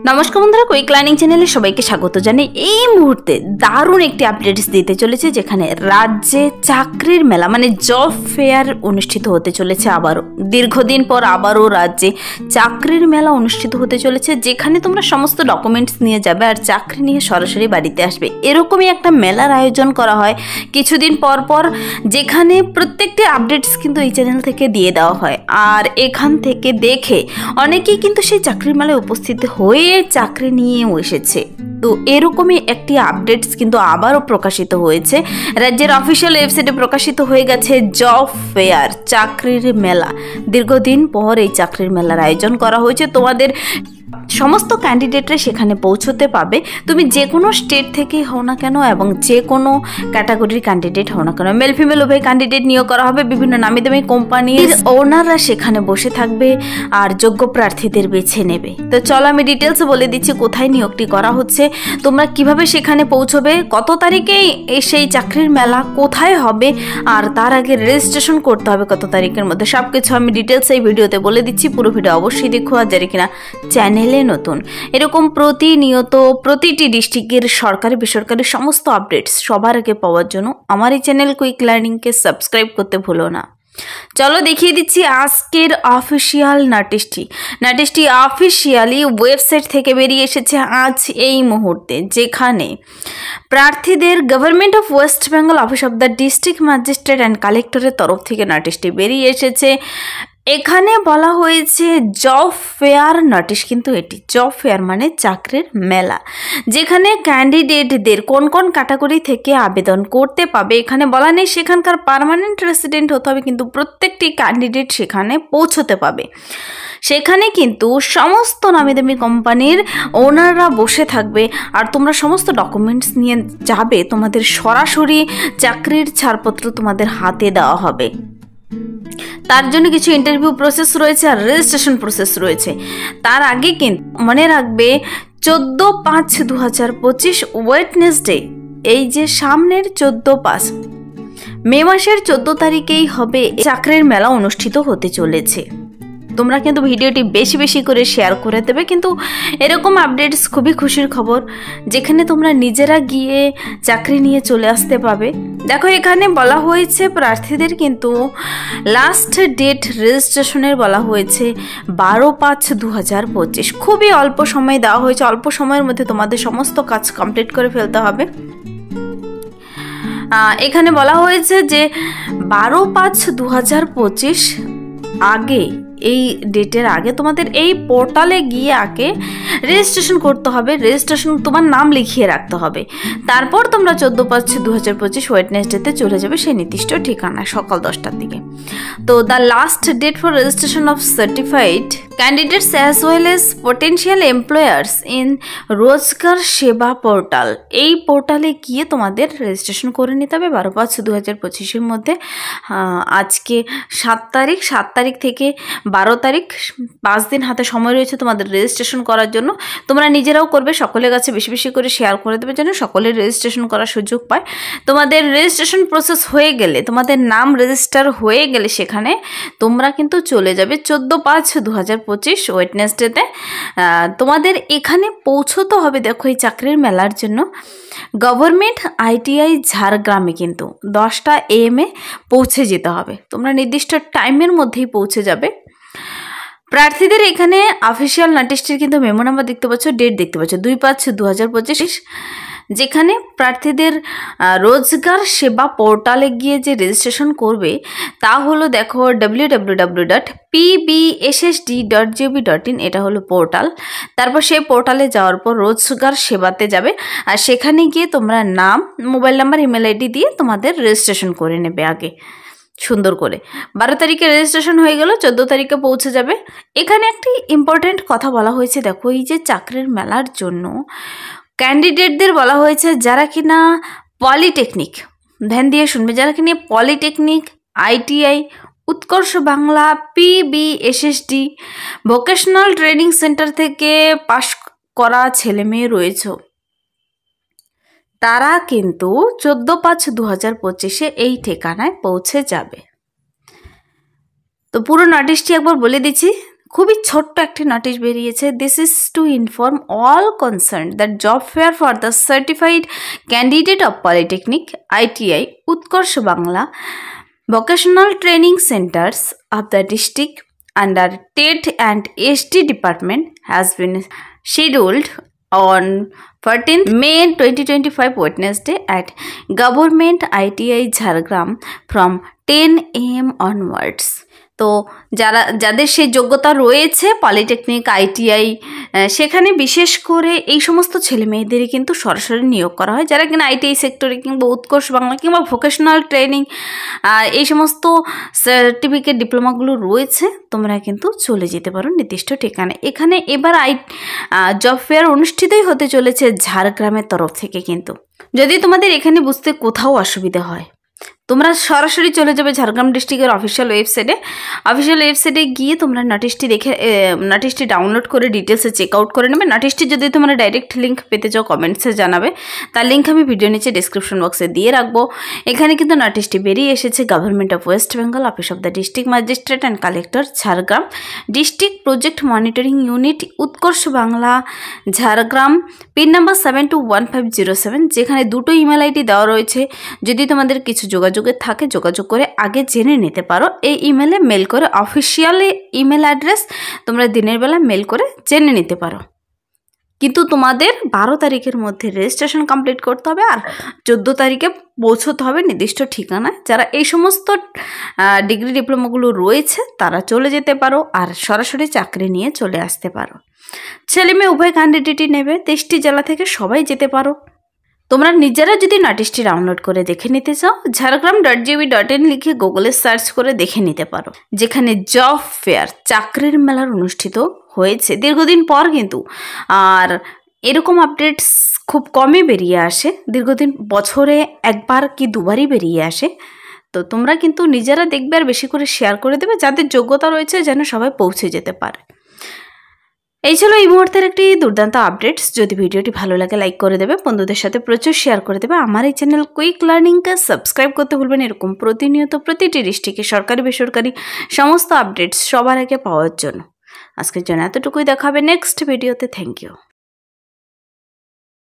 নমস্কার বন্ধুরা, quick learning চ্যানেলে সবাইকে স্বাগত জানাই। এই মুহূর্তে দারুণ একটি আপডেটস দিতে চলেছে, যেখানে রাজ্যে চাকরির মেলা মানে জব ফেয়ার অনুষ্ঠিত হতে চলেছে। আবারও দীর্ঘদিন পর আবারও রাজ্যে চাকরির মেলা অনুষ্ঠিত হতে চলেছে, যেখানে তোমরা সমস্ত ডকুমেন্টস নিয়ে যাবে আর চাকরি নিয়ে সরাসরি বাড়িতে আসবে। এরকমই একটা মেলার আয়োজন করা হয় কিছুদিন পর পর, যেখানে প্রত্যেকটি আপডেটস কিন্তু এই চ্যানেল থেকে দিয়ে দেওয়া হয়। আর এখান থেকে দেখে অনেকেই কিন্তু সেই চাকরির মেলায় উপস্থিত হয়ে চাকরি নিয়েও এসেছে। তো এরকমই একটি আপডেটস কিন্তু আবারও প্রকাশিত হয়েছে। রাজ্যের অফিসিয়াল ওয়েবসাইটে প্রকাশিত হয়ে গেছে জব ফেয়ার, চাকরির মেলা। দীর্ঘদিন পর এই চাকরির মেলার আয়োজন করা হয়েছে। তোমাদের সমস্ত ক্যান্ডিডেটরা সেখানে পৌঁছতে পাবে। তুমি যে কোনো স্টেট থেকেই হও না কেন এবং যে কোনো ক্যাটাগরির ক্যান্ডিডেট হও না কেন, মেল ফিমেল উভয় ক্যান্ডিডেট নিয়োগ করা হবে। বিভিন্ন নামি দামি কোম্পানির ওনাররা সেখানে বসে থাকবে আর যোগ্য প্রার্থীদের বেছে নেবে। তো চলো আমি ডিটেলস বলে দিচ্ছি কোথায় নিয়োগটি করা হচ্ছে, তোমরা কিভাবে সেখানে পৌঁছবে, কত তারিখে সেই চাকরির মেলা কোথায় হবে, আর তার আগে রেজিস্ট্রেশন করতে হবে কত তারিখের মধ্যে। সব কিছু আমি ডিটেলস এই ভিডিওতে বলে দিচ্ছি। পুরো ভিডিও অবশ্যই দেখো। আর যারা কিনা চ্যানেলে নতুন, এরকম প্রতিনিয়ত প্রতিটি ডিস্ট্রিক্টের সরকারি বেসরকারি সমস্ত আপডেটস সবার আগে পাওয়ার জন্য আমার এই চ্যানেল কুইক লার্নিংকে সাবস্ক্রাইব করতে ভুলো না। চলো দেখিয়ে দিচ্ছি আজকের অফিসিয়াল নোটিশটি অফিসিয়ালি ওয়েবসাইট থেকে বেরিয়ে এসেছে আজ এই মুহূর্তে, যেখানে প্রার্থীদের government of West Bengal office of the district magistrate and কালেক্টরের তরফ থেকে নোটিশটি বেরিয়ে এসেছে। এখানে বলা হয়েছে জব ফেয়ার নোটিশ, কিন্তু এটি জব ফেয়ার মানে চাকরির মেলা, যেখানে ক্যান্ডিডেটদের কোন কোন ক্যাটাগরি থেকে আবেদন করতে পাবে এখানে বলা নেই। সেখানকার পার্মানেন্ট রেসিডেন্ট হতে হবে, কিন্তু প্রত্যেকটি ক্যান্ডিডেট সেখানে পৌঁছতে পাবে। সেখানে কিন্তু সমস্ত নামি দামি কোম্পানির ওনাররা বসে থাকবে আর তোমরা সমস্ত ডকুমেন্টস নিয়ে যাবে। তোমাদের সরাসরি চাকরির ছাড়পত্র তোমাদের হাতে দেওয়া হবে। তার জন্য কিছু ইন্টারভিউ প্রসেস রয়েছে আর রেজিস্ট্রেশন প্রসেস রয়েছে। তার আগে কিন্তু মনে রাখবে 14/5/2025 ওয়েডনেসডে, এই যে সামনের 14/5 মে মাসের 14 তারিখেই হবে চাকরির মেলা অনুষ্ঠিত হতে চলেছে। তোমরা কিন্তু ভিডিওটি বেশি বেশি করে শেয়ার করে দেবে। কিন্তু এরকম আপডেটস খুবই খুশির খবর, যেখানে তোমরা নিজেরা গিয়ে চাকরি নিয়ে চলে আসতে পাবে। দেখো এখানে বলা হয়েছে প্রার্থীদের কিন্তু লাস্ট ডেট রেজিস্ট্রেশনের বলা হয়েছে 12/5/2025। খুবই অল্প সময় দেওয়া হয়েছে। অল্প সময়ের মধ্যে তোমাদের সমস্ত কাজ কমপ্লিট করে ফেলতে হবে। এখানে বলা হয়েছে যে 12/5/2025 আগে, এই ডেটের আগে তোমাদের এই পোর্টালে গিয়ে আগে রেজিস্ট্রেশন করতে হবে। রেজিস্ট্রেশন তোমার নাম লিখিয়ে রাখতে হবে। তারপর তোমরা 14/5/2025 ওয়েডনেসডেতে চলে যাবে সেই নির্দিষ্ট ঠিকানায় সকাল 10টার দিকে। তো the last date for registration of certified candidates as well as potential employers in Rozgar Seva portal, এই পোর্টালে গিয়ে তোমাদের রেজিস্ট্রেশন করে নিতে হবে 12/5/2025 মধ্যে। আজকে 7 তারিখ থেকে 12 তারিখ, 5 দিন হাতে সময় রয়েছে তোমাদের রেজিস্ট্রেশন করার জন্য। তোমরা নিজেরাও করবে, সকলের কাছে বেশি বেশি করে শেয়ার করে দেবে যেন সকলে রেজিস্ট্রেশন করার সুযোগ পায়। তোমাদের রেজিস্ট্রেশন প্রসেস হয়ে গেলে, তোমাদের নাম রেজিস্টার হয়ে গেলে সেখানে তোমরা কিন্তু চলে যাবে 14/5/2025 ওয়েডনেসডেতে। তোমাদের এখানে পৌঁছতে হবে, দেখো এই চাকরির মেলার জন্য গভর্নমেন্ট ITI ঝাড়গ্রামে কিন্তু 10টা AM পৌঁছে যেতে হবে। তোমরা নির্দিষ্ট টাইমের মধ্যেই পৌঁছে যাবে। প্রার্থীদের এখানে অফিসিয়াল নোটিশটির কিন্তু মেমো নাম্বার দেখতে পাচ্ছ, ডেট দেখতে পাচ্ছ 2/5/2025, যেখানে প্রার্থীদের রোজগার সেবা পোর্টালে গিয়ে যে রেজিস্ট্রেশন করবে তা হলো, দেখো www.pbssd.gov.in, এটা হলো পোর্টাল। তারপর সেই পোর্টালে যাওয়ার পর রোজগার সেবাতে যাবে আর সেখানে গিয়ে তোমরা নাম, মোবাইল নাম্বার, ইমেল ID দিয়ে তোমাদের রেজিস্ট্রেশন করে নেবে আগে সুন্দর করে। 12 তারিখে রেজিস্ট্রেশন হয়ে গেল, 14 তারিখে পৌঁছে যাবে। এখানে একটি ইম্পর্টেন্ট কথা বলা হয়েছে, দেখো এই যে চাকরির মেলার জন্য ক্যান্ডিডেটদের বলা হয়েছে যারা কিনা পলিটেকনিক, ধ্যান দিয়ে শুনবে, যারা কিনা পলিটেকনিক, ITI, উৎকর্ষ Bangla, PBSSD, vocational training centre থেকে পাশ করা ছেলে মেয়ে রয়েছে, তারা কিন্তু 14/5/2025 এই ঠিকানায় পৌঁছে যাবে। তো পুরো নোটিশটি একবার বলে দিচ্ছি, খুবই ছোট্ট একটি নোটিশ বেরিয়েছে। This is to inform all concern that job fare for the certified candidate of polytechnic ITI উৎকর্ষ Bangla vocational training centres of the district under TET and SD department has been scheduled on 14th May 2025 Wednesday at Government ITI Jhargram from 10 AM onwards. তো যাদের সেই যোগ্যতা রয়েছে polytechnic ITI সেখানে বিশেষ করে এই সমস্ত ছেলে মেয়েদেরই কিন্তু সরাসরি নিয়োগ করা হয়, যারা কিনা ITI সেক্টরে কিংবা উৎকর্ষ বাংলা কিংবা ভোকেশনাল ট্রেনিং এই সমস্ত সার্টিফিকেট ডিপ্লোমাগুলো রয়েছে, তোমরা কিন্তু চলে যেতে পারো নির্দিষ্ট ঠিকানায়। এখানে এবার জব ফেয়ার অনুষ্ঠিতই হতে চলেছে ঝাড়গ্রামের তরফ থেকে। কিন্তু যদি তোমাদের এখানে বুঝতে কোথাও অসুবিধা হয়, তোমরা সরাসরি চলে যাবে ঝাড়গ্রাম ডিস্ট্রিক্টের অফিসিয়াল ওয়েবসাইটে গিয়ে তোমরা নোটিশটি ডাউনলোড করে ডিটেলসে চেক আউট করে নেবে। নোটিশটি যদি তোমরা ডাইরেক্ট লিঙ্ক পেতে চাও কমেন্টসে জানাবে, তার লিঙ্ক আমি ভিডিও নিচে ডিসক্রিপশন বক্সে দিয়ে রাখবো। এখানে কিন্তু নোটিশটি বেরিয়ে এসেছে। Government of West Bengal, office of the district magistrate and collector Jhargram, district project monitoring unit উৎকর্ষ বাংলা ঝাড়গ্রাম, পিন নাম্বার 721507, যেখানে দুটো ইমেল আইডি দেওয়া রয়েছে। যদি তোমাদের কিছু যোগাযোগ থাকে যোগাযোগ করে আগে জেনে নিতে পারো। এই ইমেলে মেল করে, অফিসিয়াল ইমেল অ্যাড্রেস তোমরা দিনের বেলা মেল করে জেনে নিতে পারো। কিন্তু তোমাদের 12 তারিখের মধ্যে রেজিস্ট্রেশন কমপ্লিট করতে হবে আর 14 তারিখে পৌঁছতে হবে নির্দিষ্ট ঠিকানায়। যারা এই সমস্ত ডিগ্রি ডিপ্লোমাগুলো রয়েছে তারা চলে যেতে পারো আর সরাসরি চাকরি নিয়ে চলে আসতে পারো। ছেলে মেয়ে উভয় ক্যান্ডিডেটই নেবে, 23টি জেলা থেকে সবাই যেতে পারো। তোমরা নিজেরা যদি নোটিশটি ডাউনলোড করে দেখে নিতে চাও, jhargram.gov.in লিখে গুগলে সার্চ করে দেখে নিতে পারো, যেখানে জব ফেয়ার চাকরির মেলার অনুষ্ঠিত হয়েছে দীর্ঘদিন পর কিন্তু। আর এরকম আপডেটস খুব কমই বেরিয়ে আসে, দীর্ঘদিন বছরে একবার কি দুবারই বেরিয়ে আসে। তো তোমরা কিন্তু নিজেরা দেখবে আর বেশি করে শেয়ার করে দেবে, যাদের যোগ্যতা রয়েছে যেন সবাই পৌঁছে যেতে পারে। এই ছিল এই মুহূর্তের একটি দুর্দান্ত আপডেটস। যদি ভিডিওটি ভালো লাগে লাইক করে দেবে, বন্ধুদের সাথে প্রচুর শেয়ার করে দেবে। আমার এই চ্যানেল কুইক লার্নিংকে সাবস্ক্রাইব করতে ভুলবেন এরকম প্রতিনিয়ত প্রতিটি ডিস্ট্রিক্টে সরকারি বেসরকারি সমস্ত আপডেটস সবার আগে পাওয়ার জন্য। আজকের জন্য এতটুকুই, দেখাবে নেক্সট ভিডিওতে। Thank you.